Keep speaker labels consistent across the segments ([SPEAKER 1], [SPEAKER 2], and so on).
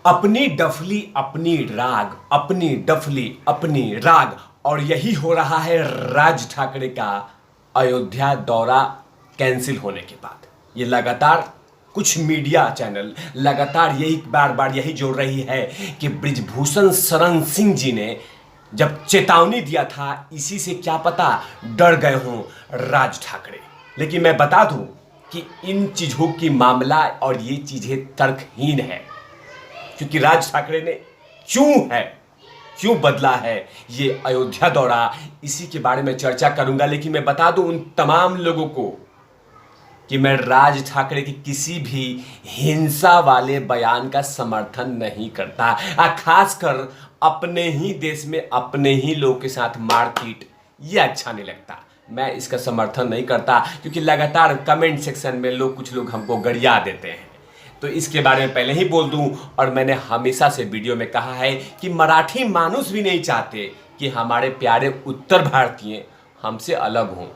[SPEAKER 1] अपनी डफली अपनी राग, अपनी डफली अपनी राग। और यही हो रहा है राज ठाकरे का अयोध्या दौरा कैंसिल होने के बाद। ये लगातार कुछ मीडिया चैनल लगातार यही बार बार यही जोड़ रही है कि बृजभूषण शरण सिंह जी ने जब चेतावनी दिया था, इसी से क्या पता डर गए हों राज ठाकरे। लेकिन मैं बता दूं कि इन चीजों की मामला और ये चीजें तर्कहीन है, क्योंकि राज ठाकरे ने क्यों बदला है ये अयोध्या दौरा, इसी के बारे में चर्चा करूंगा। लेकिन मैं बता दूं उन तमाम लोगों को कि मैं राज ठाकरे की किसी भी हिंसा वाले बयान का समर्थन नहीं करता। खासकर अपने ही देश में अपने ही लोग के साथ मारपीट, ये अच्छा नहीं लगता। मैं इसका समर्थन नहीं करता, क्योंकि लगातार कमेंट सेक्शन में कुछ लोग हमको गरिया देते हैं। तो इसके बारे में पहले ही बोल दूं, और मैंने हमेशा से वीडियो में कहा है कि मराठी मानुस भी नहीं चाहते कि हमारे प्यारे उत्तर भारतीय हमसे अलग हों।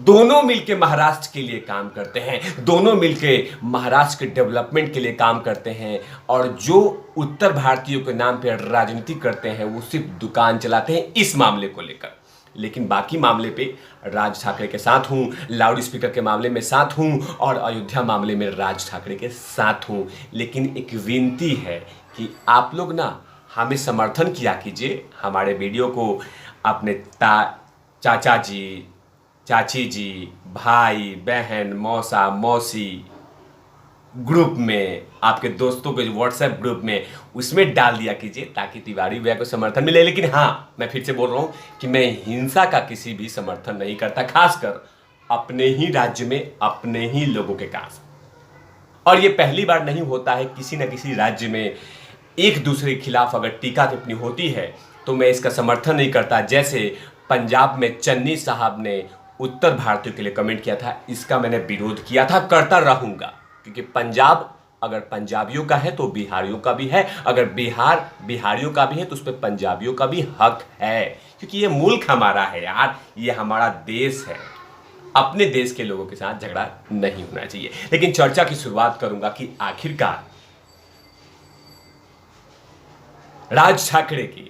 [SPEAKER 1] दोनों मिलके महाराष्ट्र के लिए काम करते हैं, दोनों मिलके महाराष्ट्र के डेवलपमेंट के लिए काम करते हैं। और जो उत्तर भारतीयों के नाम पर राजनीति करते हैं वो सिर्फ दुकान चलाते हैं इस मामले को लेकर। लेकिन बाकी मामले पे राज ठाकरे के साथ हूं, लाउड स्पीकर के मामले में साथ हूं, और अयोध्या मामले में राज ठाकरे के साथ हूं। लेकिन एक विनती है कि आप लोग ना हमें समर्थन किया कीजिए, हमारे वीडियो को अपने चाचा जी, चाची जी, भाई बहन, मौसा मौसी ग्रुप में, आपके दोस्तों के व्हाट्सएप ग्रुप में, उसमें डाल दिया कीजिए ताकि तिवारी भैया को समर्थन मिले। लेकिन हाँ, मैं फिर से बोल रहा हूं कि मैं हिंसा का किसी भी समर्थन नहीं करता, खासकर अपने ही राज्य में अपने ही लोगों के काज। और ये पहली बार नहीं होता है, किसी न किसी राज्य में एक दूसरे के खिलाफ अगर टीका टिप्पणी होती है तो मैं इसका समर्थन नहीं करता। जैसे पंजाब में चन्नी साहब ने उत्तर भारतीयों के लिए कमेंट किया था, इसका मैंने विरोध किया था, करता रहूंगा। क्योंकि पंजाब अगर पंजाबियों का है तो बिहारियों का भी है, अगर बिहार बिहारियों का भी है तो उस पर पंजाबियों का भी हक है। क्योंकि ये मुल्क हमारा है यार, ये हमारा देश है। अपने देश के लोगों के साथ झगड़ा नहीं होना चाहिए। लेकिन चर्चा की शुरुआत करूंगा कि आखिरकार राज ठाकरे के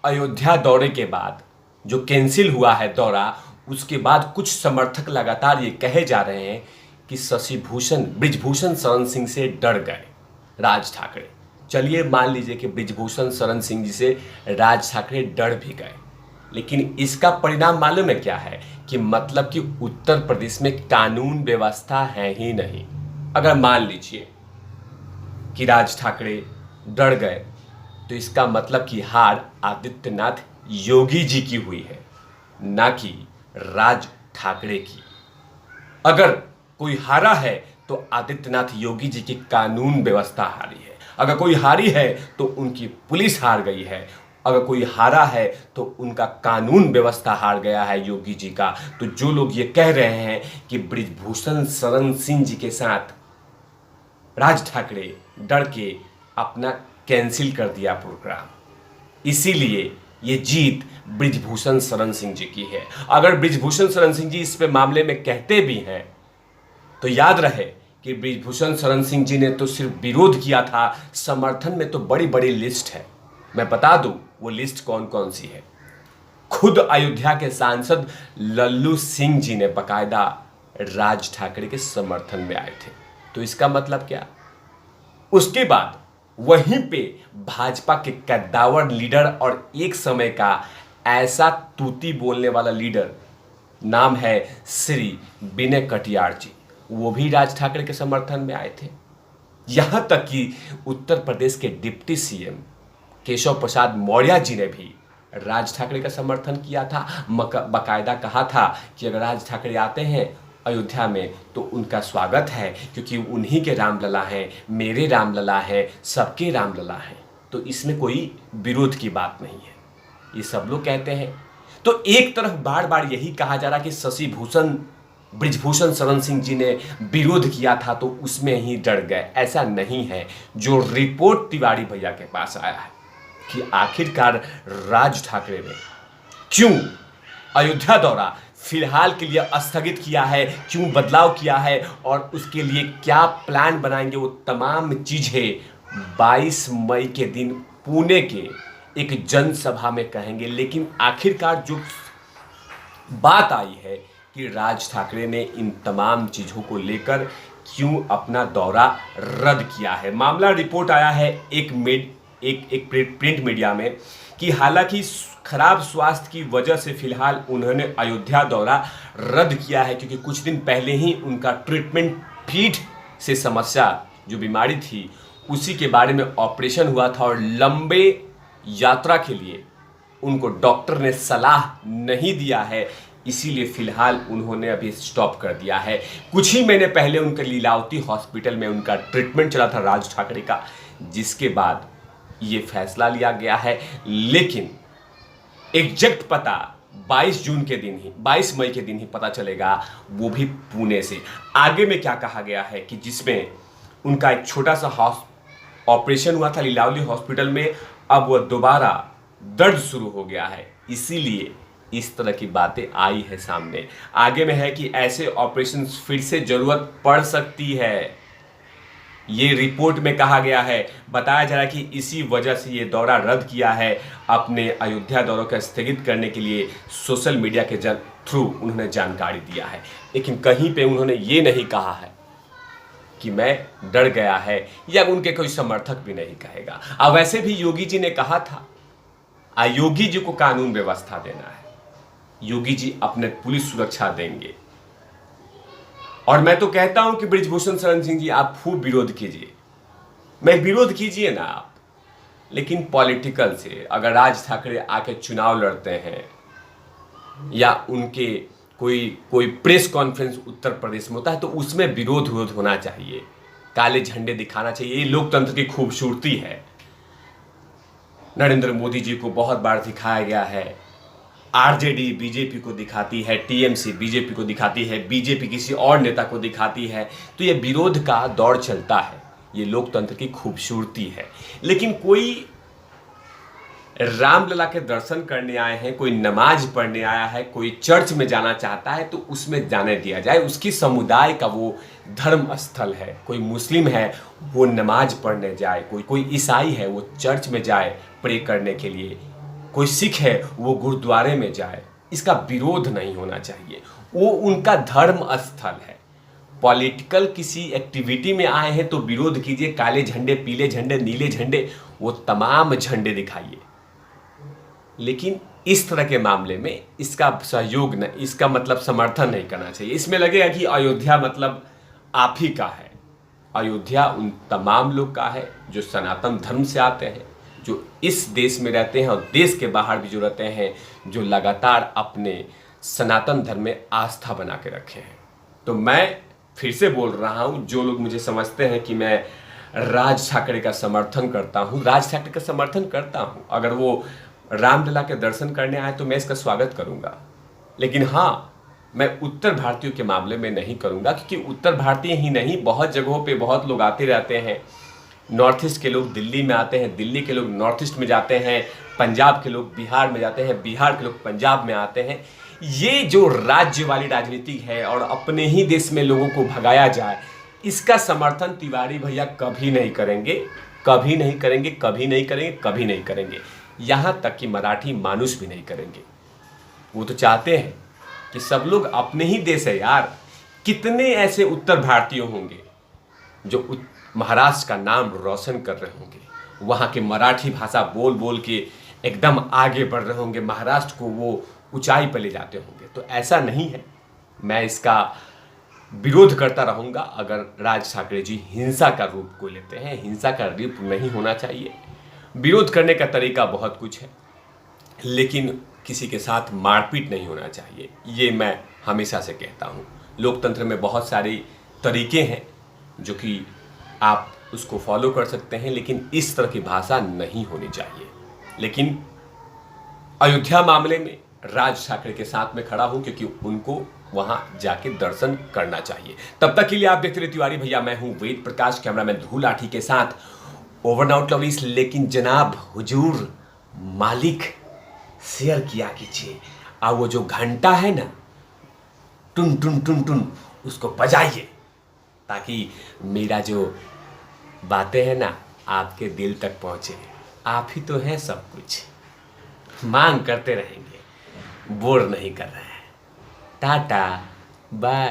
[SPEAKER 1] अयोध्या दौरे के बाद जो कैंसिल हुआ है दौरा, उसके बाद कुछ समर्थक लगातार ये कहे जा रहे हैं कि बृजभूषण शरण सिंह से डर गए राज ठाकरे। चलिए मान लीजिए कि बृजभूषण शरण सिंह जी से राज ठाकरे डर भी गए, लेकिन इसका परिणाम मालूम है क्या है? कि मतलब कि उत्तर प्रदेश में कानून व्यवस्था है ही नहीं। अगर मान लीजिए कि राज ठाकरे डर गए तो इसका मतलब कि हार आदित्यनाथ योगी जी की हुई है, ना कि राज ठाकरे की। अगर कोई हारा है तो आदित्यनाथ योगी जी की कानून व्यवस्था हारी है, अगर कोई हारी है तो उनकी पुलिस हार गई है, अगर कोई हारा है तो उनका कानून व्यवस्था हार गया है योगी जी का। तो जो लोग ये कह रहे हैं कि बृजभूषण शरण सिंह जी के साथ राज ठाकरे डर के अपना कैंसिल कर दिया प्रोग्राम, इसीलिए ये जीत बृजभूषण शरण सिंह जी की है। अगर बृजभूषण शरण सिंह जी इस पे मामले में कहते भी हैं तो याद रहे कि बृजभूषण शरण सिंह जी ने तो सिर्फ विरोध किया था, समर्थन में तो बड़ी बड़ी लिस्ट है। मैं बता दूं वो लिस्ट कौन कौन सी है। खुद अयोध्या के सांसद लल्लू सिंह जी ने बकायदा राज ठाकरे के समर्थन में आए थे। तो इसका मतलब क्या? उसके बाद वहीं पे भाजपा के कद्दावर लीडर और एक समय का ऐसा तूती बोलने वाला लीडर, नाम है श्री विनय कटियार जी, वो भी राज ठाकरे के समर्थन में आए थे। यहां तक कि उत्तर प्रदेश के डिप्टी सीएम केशव प्रसाद मौर्य जी ने भी राज ठाकरे का समर्थन किया था। बकायदा कहा था कि अगर राज ठाकरे आते हैं अयोध्या में तो उनका स्वागत है, क्योंकि उन्हीं के रामलला हैं, मेरे रामलला हैं, सबके रामलला हैं। तो इसमें कोई विरोध की बात नहीं है, ये सब लोग कहते हैं। तो एक तरफ बार बार यही कहा जा रहा कि बृजभूषण शरण सिंह जी ने विरोध किया था तो उसमें ही डर गए। ऐसा नहीं है। जो रिपोर्ट तिवारी भैया के पास आया है कि आखिरकार राज ठाकरे ने क्यों अयोध्या दौरा फिलहाल के लिए स्थगित किया है, क्यों बदलाव किया है और उसके लिए क्या प्लान बनाएंगे, वो तमाम चीजें 22 मई के दिन पुणे के एक जनसभा में कहेंगे। लेकिन आखिरकार जो बात आई है कि राज ठाकरे ने इन तमाम चीज़ों को लेकर क्यों अपना दौरा रद्द किया है। मामला रिपोर्ट आया है एक प्रिंट मीडिया में कि हालांकि खराब स्वास्थ्य की वजह से फिलहाल उन्होंने अयोध्या दौरा रद्द किया है, क्योंकि कुछ दिन पहले ही उनका ट्रीटमेंट पीठ से समस्या जो बीमारी थी उसी के बारे में ऑपरेशन हुआ था और लंबे यात्रा के लिए उनको डॉक्टर ने सलाह नहीं दिया है, इसीलिए फिलहाल उन्होंने अभी स्टॉप कर दिया है। कुछ ही महीने पहले उनके लीलावती हॉस्पिटल में उनका ट्रीटमेंट चला था राज ठाकरे का, जिसके बाद ये फैसला लिया गया है। लेकिन एग्जैक्ट पता 22 मई के दिन ही पता चलेगा, वो भी पुणे से। आगे में क्या कहा गया है कि जिसमें उनका एक छोटा सा ऑपरेशन हुआ था लीलावती हॉस्पिटल में, अब वह दोबारा दर्द शुरू हो गया है, इसीलिए इस तरह की बातें आई है सामने। आगे में है कि ऐसे ऑपरेशन फिर से जरूरत पड़ सकती है, ये रिपोर्ट में कहा गया है। बताया जा रहा है कि इसी वजह से ये दौरा रद्द किया है। अपने अयोध्या दौरों को स्थगित करने के लिए सोशल मीडिया के थ्रू उन्होंने जानकारी दिया है, लेकिन कहीं पे उन्होंने ये नहीं कहा है कि मैं डर गया है, या उनके कोई समर्थक भी नहीं कहेगा। अब वैसे भी योगी जी ने कहा था, योगी जी को कानून व्यवस्था देना है, योगी जी अपने पुलिस सुरक्षा देंगे। और मैं तो कहता हूं कि बृजभूषण शरण सिंह जी आप खूब विरोध कीजिए, मैं विरोध कीजिए ना आप, लेकिन पॉलिटिकल से अगर राज ठाकरे आके चुनाव लड़ते हैं या उनके कोई प्रेस कॉन्फ्रेंस उत्तर प्रदेश में होता है तो उसमें विरोध होना चाहिए, काले झंडे दिखाना चाहिए। ये लोकतंत्र की खूबसूरती है। नरेंद्र मोदी जी को बहुत बार दिखाया गया है, आरजेडी बीजेपी को दिखाती है, टीएमसी बीजेपी को दिखाती है, बीजेपी किसी और नेता को दिखाती है, तो ये विरोध का दौर चलता है, ये लोकतंत्र की खूबसूरती है। लेकिन कोई रामलला के दर्शन करने आए हैं, कोई नमाज पढ़ने आया है, कोई चर्च में जाना चाहता है तो उसमें जाने दिया जाए, उसकी समुदाय का वो धर्म स्थल है। कोई मुस्लिम है वो नमाज पढ़ने जाए, कोई ईसाई है वो चर्च में जाए प्रे करने के लिए, कोई सिख है वो गुरुद्वारे में जाए, इसका विरोध नहीं होना चाहिए, वो उनका धर्म स्थल है। पॉलिटिकल किसी एक्टिविटी में आए हैं तो विरोध कीजिए, काले झंडे, पीले झंडे, नीले झंडे, वो तमाम झंडे दिखाइए, लेकिन इस तरह के मामले में इसका सहयोग न, इसका मतलब समर्थन नहीं करना चाहिए। इसमें लगेगा कि अयोध्या मतलब आप ही का है। अयोध्या उन तमाम लोग का है जो सनातन धर्म से आते हैं, जो इस देश में रहते हैं और देश के बाहर भी जो रहते हैं, जो लगातार अपने सनातन धर्म में आस्था बना के रखे हैं। तो मैं फिर से बोल रहा हूँ, जो लोग मुझे समझते हैं कि मैं राज ठाकरे का समर्थन करता हूँ, राज ठाकरे का समर्थन करता हूँ। अगर वो रामलला के दर्शन करने आए तो मैं इसका स्वागत करूँगा, लेकिन हाँ, मैं उत्तर भारतीयों के मामले में नहीं करूँगा, क्योंकि उत्तर भारतीय ही नहीं, बहुत जगहों पे बहुत लोग आते रहते हैं। नॉर्थ ईस्ट के लोग दिल्ली में आते हैं, दिल्ली के लोग नॉर्थ ईस्ट में जाते हैं, पंजाब के लोग बिहार में जाते हैं, बिहार के लोग पंजाब में आते हैं। ये जो राज्य वाली राजनीति है और अपने ही देश में लोगों को भगाया जाए, इसका समर्थन तिवारी भैया कभी नहीं करेंगे, कभी नहीं करेंगे, कभी नहीं करेंगे, कभी नहीं करेंगे। यहाँ तक कि मराठी मानुष भी नहीं करेंगे। वो तो चाहते हैं कि सब लोग अपने ही देश है यार। कितने ऐसे उत्तर भारतीय होंगे जो महाराष्ट्र का नाम रोशन कर रहे होंगे, वहाँ के मराठी भाषा बोल बोल के एकदम आगे बढ़ रहे होंगे, महाराष्ट्र को वो ऊंचाई पर ले जाते होंगे। तो ऐसा नहीं है, मैं इसका विरोध करता रहूँगा अगर राज ठाकरे जी हिंसा का रूप को लेते हैं। हिंसा का रूप नहीं होना चाहिए। विरोध करने का तरीका बहुत कुछ है, लेकिन किसी के साथ मारपीट नहीं होना चाहिए, ये मैं हमेशा से कहता हूँ। लोकतंत्र में बहुत सारे तरीके हैं जो कि आप उसको फॉलो कर सकते हैं, लेकिन इस तरह की भाषा नहीं होनी चाहिए। लेकिन अयोध्या मामले में राज ठाकरे के साथ में खड़ा हूं, क्योंकि उनको वहां जाके दर्शन करना चाहिए। तब तक के लिए आप देखते रहिए तिवारी भैया, मैं हूं वेद प्रकाश, कैमरामैन ध्रुव लाठी के साथ। ओवर नाउट लवलीज, लेकिन जनाब हुजूर मालिक शेयर किया कीजिए, और वो जो घंटा है ना, टुन टुन टुन टुन, उसको बजाइए, ताकि मेरा जो बातें हैं ना आपके दिल तक पहुंचे। आप ही तो हैं सब कुछ। मांग करते रहेंगे, बोर नहीं कर रहे हैं। Tata bye.